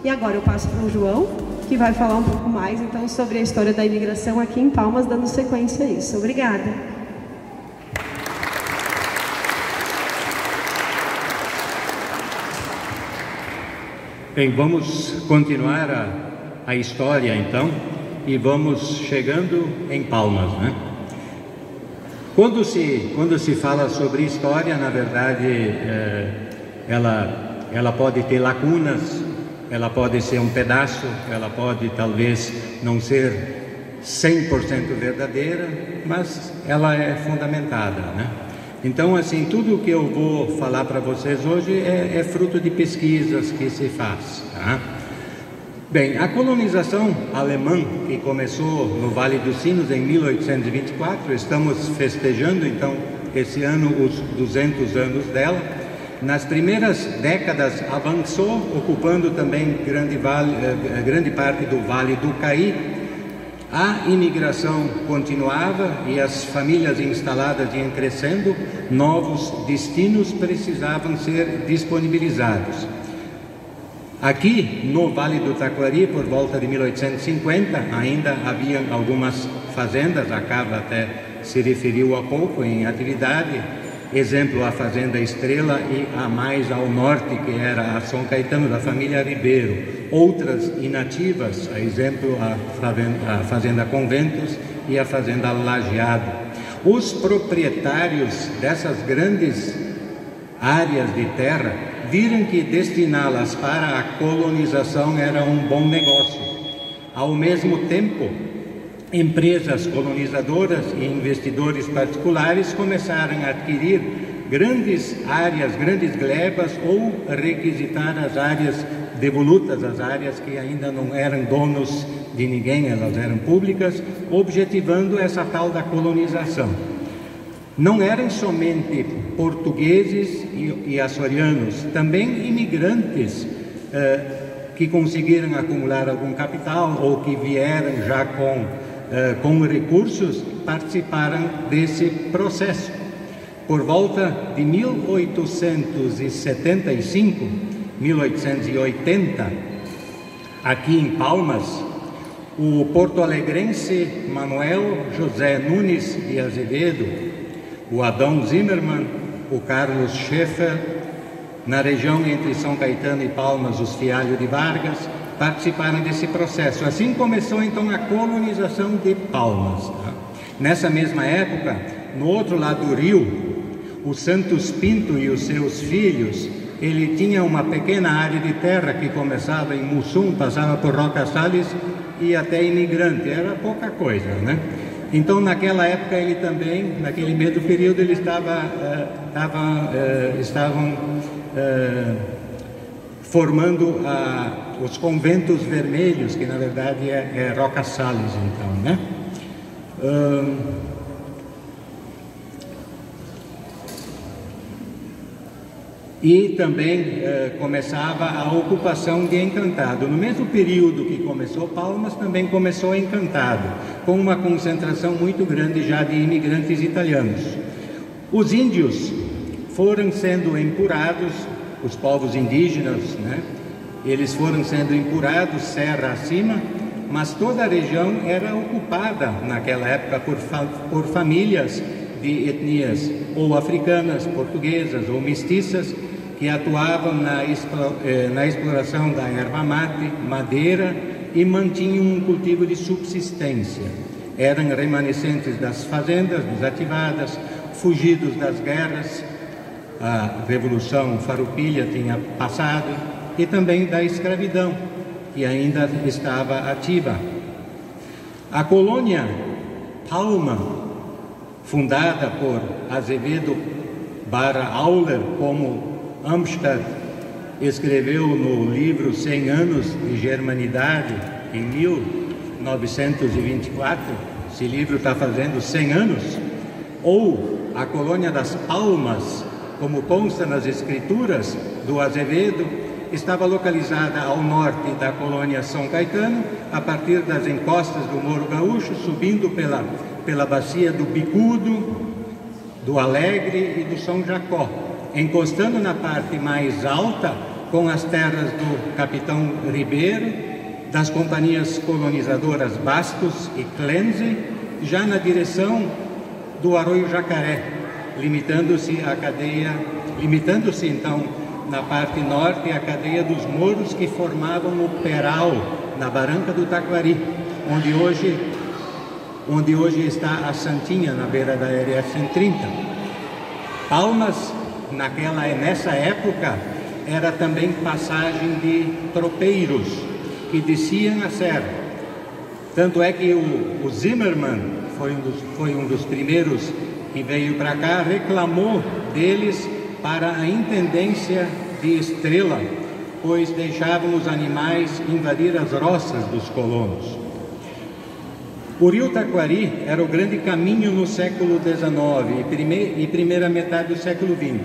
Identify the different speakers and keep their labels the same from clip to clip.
Speaker 1: E agora eu passo para o João, que vai falar um pouco mais então sobre a história da imigração aqui em Palmas, dando sequência a isso. Obrigada.
Speaker 2: Bem, vamos continuar a história então, e vamos chegando em Palmas, né? Quando se fala sobre história, na verdade, ela pode ter lacunas, ela pode ser um pedaço, ela pode talvez não ser 100% verdadeira, mas ela é fundamentada, né? Então, assim, tudo o que eu vou falar para vocês hoje é fruto de pesquisas que se faz, tá? Bem, a colonização alemã, que começou no Vale dos Sinos em 1824, estamos festejando então esse ano os 200 anos dela. Nas primeiras décadas avançou, ocupando também grande parte do Vale do Caí. A imigração continuava e as famílias instaladas iam crescendo, novos destinos precisavam ser disponibilizados. Aqui no Vale do Taquari, por volta de 1850, ainda havia algumas fazendas, a Carla até se referiu há pouco em atividade, exemplo a Fazenda Estrela e a mais ao norte, que era a São Caetano, da família Ribeiro. Outras inativas, a exemplo a Fazenda Conventos e a Fazenda Lajeado. Os proprietários dessas grandes áreas de terra viram que destiná-las para a colonização era um bom negócio. Ao mesmo tempo, empresas colonizadoras e investidores particulares começaram a adquirir grandes áreas, grandes glebas ou requisitar as áreas devolutas, as áreas que ainda não eram donos de ninguém, elas eram públicas, objetivando essa tal da colonização. Não eram somente portugueses e açorianos, também imigrantes que conseguiram acumular algum capital ou que vieram já com recursos, participaram desse processo. Por volta de 1875, 1880, aqui em Palmas, o porto-alegrense Manuel José Nunes de Azevedo, o Adão Zimmermann, o Carlos Schaeffer, na região entre São Caetano e Palmas, os Fialho de Vargas, participaram desse processo. Assim começou então a colonização de Palmas, tá? Nessa mesma época, no outro lado do rio, o Santos Pinto e os seus filhos, ele tinha uma pequena área de terra que começava em Mussum, passava por Roca Salles e até Imigrante, era pouca coisa, né? Então, naquela época, ele também, naquele mesmo período, ele estavam formando os conventos vermelhos, que na verdade é Roca Salles, então, né? E também começava a ocupação de Encantado. No mesmo período que começou Palmas, também começou Encantado, com uma concentração muito grande já de imigrantes italianos. Os índios foram sendo empurrados, os povos indígenas, né? Eles foram sendo empurrados serra acima, mas toda a região era ocupada naquela época por famílias de etnias ou africanas, portuguesas ou mestiças, que atuavam na exploração da erva mate, madeira e mantinham um cultivo de subsistência. Eram remanescentes das fazendas desativadas, fugidos das guerras, a Revolução Farroupilha tinha passado, e também da escravidão, que ainda estava ativa. A colônia Palma, fundada por Azevedo Auler, como Amstad escreveu no livro 100 anos de Germanidade, em 1924, esse livro está fazendo 100 anos, ou a colônia das Palmas, como consta nas escrituras do Azevedo, estava localizada ao norte da colônia São Caetano, a partir das encostas do Morro Gaúcho, subindo pela bacia do Bicudo, do Alegre e do São Jacó, encostando na parte mais alta com as terras do capitão Ribeiro, das companhias colonizadoras Bastos e Clenze, já na direção do Arroio Jacaré, limitando-se então na parte norte a cadeia dos morros que formavam o Peral, na Barranca do Taquari, onde hoje está a Santinha, na beira da RS-30. Palmas, nessa época, era também passagem de tropeiros que desciam a serra. Tanto é que o Zimmermann foi um dos primeiros que veio para cá, reclamou deles para a intendência de Estrela, pois deixavam os animais invadir as roças dos colonos. O rio Taquari era o grande caminho no século XIX e primeira metade do século XX.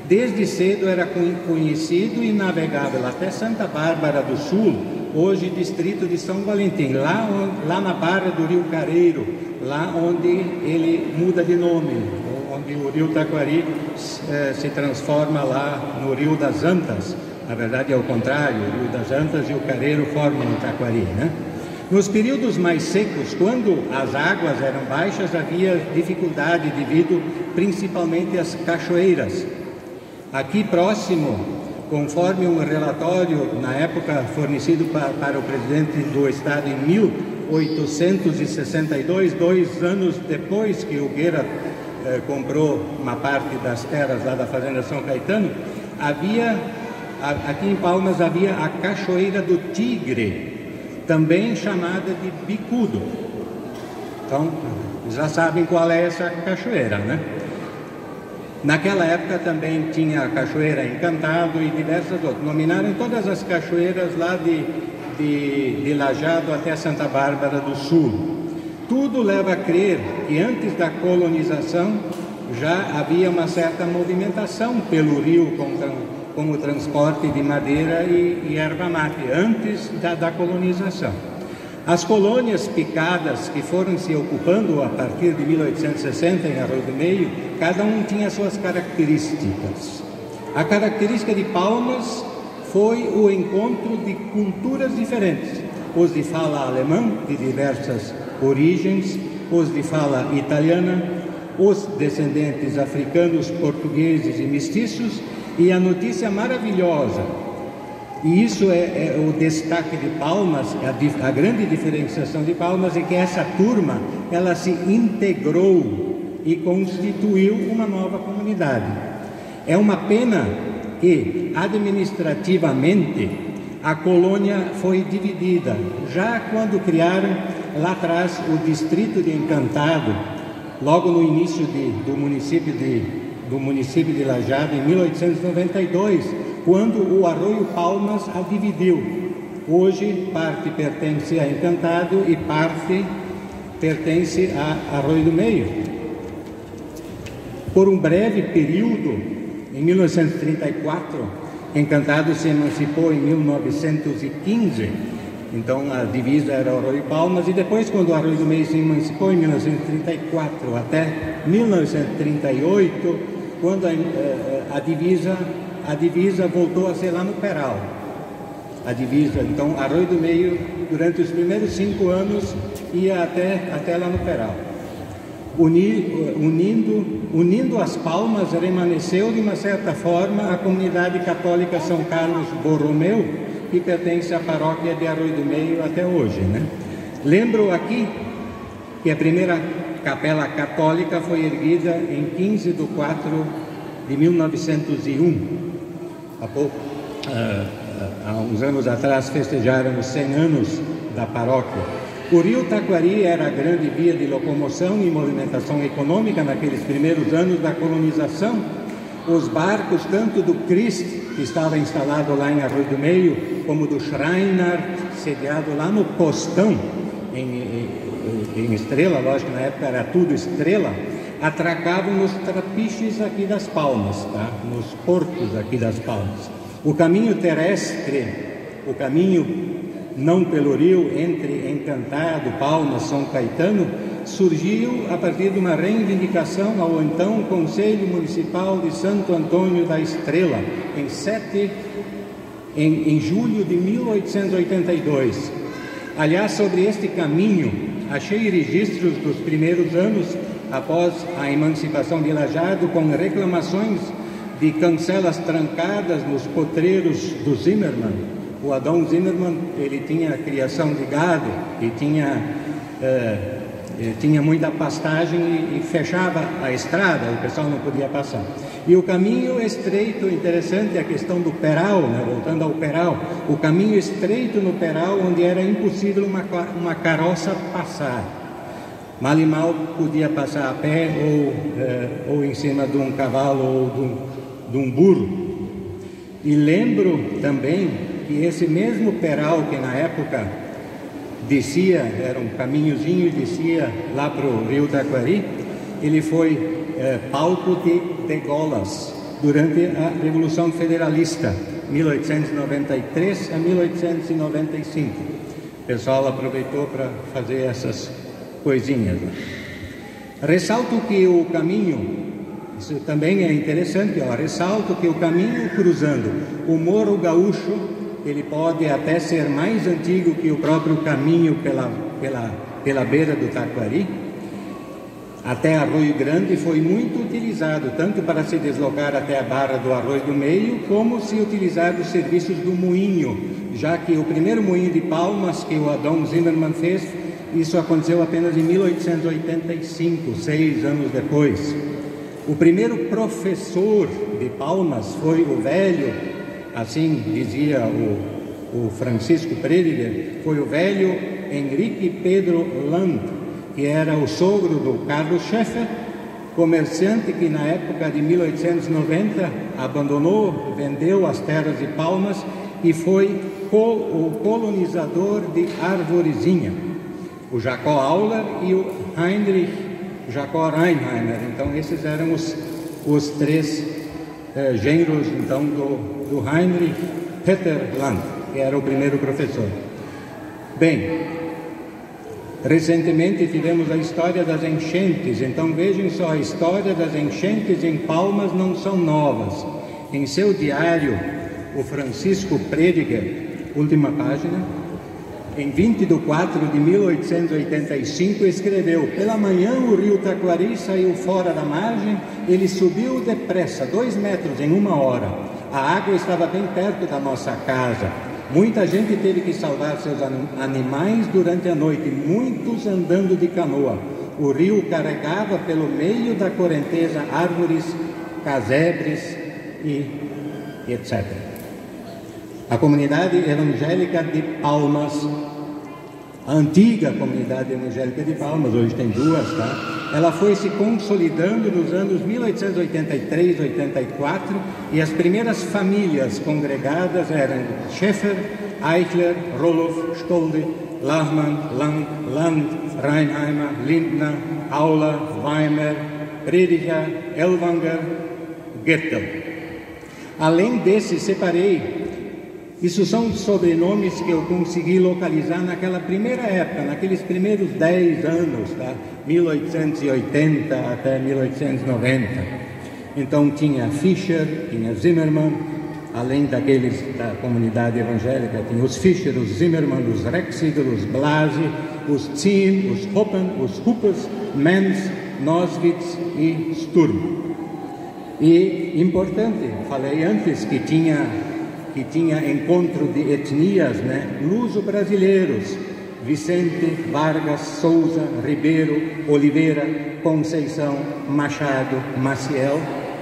Speaker 2: Desde cedo era conhecido e navegável até Santa Bárbara do Sul, hoje distrito de São Valentim, lá na barra do rio Careiro, lá onde ele muda de nome, onde o rio Taquari se transforma lá no rio das Antas. Na verdade é o contrário, o rio das Antas e o Careiro formam o Taquari, né? Nos períodos mais secos, quando as águas eram baixas, havia dificuldade devido principalmente às cachoeiras. Aqui próximo, conforme um relatório na época fornecido para o presidente do estado em 1862, 2 anos depois que o Guerra comprou uma parte das terras lá da Fazenda São Caetano, aqui em Palmas havia a Cachoeira do Tigre, também chamada de Bicudo. Então, já sabem qual é essa cachoeira, né? Naquela época também tinha a Cachoeira Encantado e diversas outras. Nominaram todas as cachoeiras lá de Lajado até Santa Bárbara do Sul. Tudo leva a crer que antes da colonização já havia uma certa movimentação pelo rio com o transporte de madeira e erva mate, antes da colonização. As colônias picadas que foram se ocupando a partir de 1860 em Arroio do Meio, cada um tinha suas características. A característica de Palmas foi o encontro de culturas diferentes, os de fala alemã, de diversas origens, os de fala italiana, os descendentes africanos, portugueses e mestiços, e a notícia maravilhosa, e isso é o destaque de Palmas, a grande diferenciação de Palmas é que essa turma, ela se integrou e constituiu uma nova comunidade. É uma pena que, administrativamente, a colônia foi dividida. Já quando criaram lá atrás o distrito de Encantado, logo no início do município de Lajado, em 1892, quando o Arroio Palmas a dividiu. Hoje, parte pertence a Encantado e parte pertence a Arroio do Meio. Por um breve período, em 1934, Encantado se emancipou em 1915, então a divisa era Arroio Palmas, e depois, quando o Arroio do Meio se emancipou, em 1934 até 1938, quando a divisa voltou a ser lá no Peral. A divisa, então, Arroio do Meio, durante os primeiros 5 anos, ia até lá no Peral. Unindo as Palmas, remanesceu de uma certa forma a comunidade católica São Carlos Borromeu, que pertence à paróquia de Arroio do Meio até hoje, né? Lembro aqui que a primeira capela católica foi erguida em 15 de 4 de 1901. Há uns anos atrás festejaram os 100 anos da paróquia. O rio Taquari era a grande via de locomoção e movimentação econômica naqueles primeiros anos da colonização. Os barcos, tanto do Christ, que estava instalado lá em Arroio do Meio, como do Schreiner, sediado lá no Postão, em Estrela, lógico que na época era tudo Estrela, atracavam nos trapiches aqui das Palmas, tá? Nos portos aqui das Palmas. O caminho terrestre, o caminho não pelo rio, entre Encantado, Palmas, São Caetano, surgiu a partir de uma reivindicação ao então Conselho Municipal de Santo Antônio da Estrela, em 7 em julho de 1882. Aliás, sobre este caminho, achei registros dos primeiros anos após a emancipação de Lajeado com reclamações de cancelas trancadas nos potreiros do Zimmermann. O Adão Zimmermann, ele tinha criação de gado e tinha muita pastagem e fechava a estrada, o pessoal não podia passar. E o caminho estreito, interessante a questão do peral, né? Voltando ao peral, o caminho estreito no peral, onde era impossível uma carroça passar. Mal e mal podia passar a pé ou em cima de um cavalo ou de um burro. E lembro também que esse mesmo peral que na época descia, era um caminhozinho, descia lá para o rio Taquari, ele foi palco de degolas durante a Revolução Federalista, 1893 a 1895. O pessoal aproveitou para fazer essas coisinhas. Ressalto que o caminho, isso também é interessante, ressalto que o caminho cruzando o Morro Gaúcho, ele pode até ser mais antigo que o próprio caminho pela beira do Taquari, até Arroio Grande, foi muito utilizado, tanto para se deslocar até a Barra do Arroio do Meio, como se utilizar os serviços do moinho, já que o primeiro moinho de Palmas que o Adão Zimmermann fez, isso aconteceu apenas em 1885, 6 anos depois. O primeiro professor de Palmas foi o velho, assim dizia o Francisco Prediger, foi o velho Henrique Pedro Land, que era o sogro do Carlos Schaeffer, comerciante que na época de 1890 abandonou, vendeu as terras de Palmas e foi o colonizador de Arvorezinha, o Jacó Auler e o Heinrich Jacó Reinheimer. Então esses eram os três genros então, do Heinrich Peter Land, que era o primeiro professor. Bem, recentemente tivemos a história das enchentes, então vejam só, a história das enchentes em Palmas não são novas. Em seu diário, o Francisco Prediger, última página, em 20 de 4 de 1885, escreveu: pela manhã o rio Taquari saiu fora da margem, ele subiu depressa, 2 metros em 1 hora. A água estava bem perto da nossa casa. Muita gente teve que salvar seus animais durante a noite, muitos andando de canoa. O rio carregava pelo meio da correnteza árvores, casebres e etc. A comunidade evangélica de Palmas, a antiga comunidade evangélica de Palmas, hoje tem 2, tá? Ela foi se consolidando nos anos 1883, 84, e as primeiras famílias congregadas eram Schaeffer, Eichler, Roloff, Stolde, Lachmann, Land, Reinheimer, Lindner, Auler, Weimer, Prediger, Ellwanger, Goettel. Além desses, separei. Isso são sobrenomes que eu consegui localizar naquela primeira época, naqueles primeiros 10 anos, tá? 1880 até 1890. Então tinha Fischer, tinha Zimmermann, além daqueles da comunidade evangélica, tinha os Fischer, os Zimmermann, os Rexigel, os Blasi, os Ziem, os Hoppen, os Huppes, Menz, Noswitz e Sturm. E importante, falei antes que tinha encontro de etnias, né? Luso-brasileiros, Vicente, Vargas, Souza, Ribeiro, Oliveira, Conceição, Machado, Maciel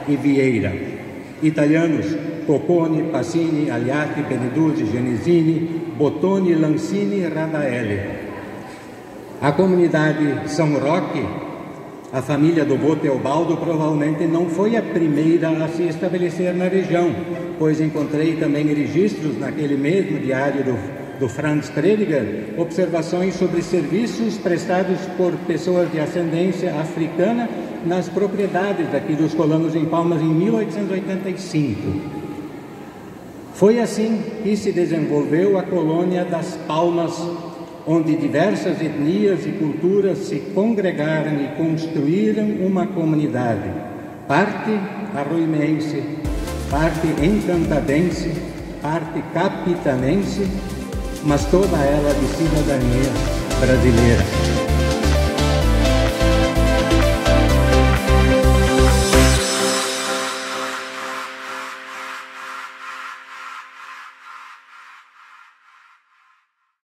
Speaker 2: e Vieira. Italianos, Cocconi, Passini, Aliati, Beneduzzi, Genesini, Bottoni, Lancini e Radaelli. A comunidade São Roque, a família do vô Teobaldo provavelmente não foi a primeira a se estabelecer na região, pois encontrei também registros naquele mesmo diário do Franz Prediger, observações sobre serviços prestados por pessoas de ascendência africana nas propriedades aqui dos colonos em Palmas em 1885. Foi assim que se desenvolveu a colônia das Palmas, onde diversas etnias e culturas se congregaram e construíram uma comunidade, parte arruimense, parte encantadense, parte capitanense, mas toda ela de cidadania brasileira.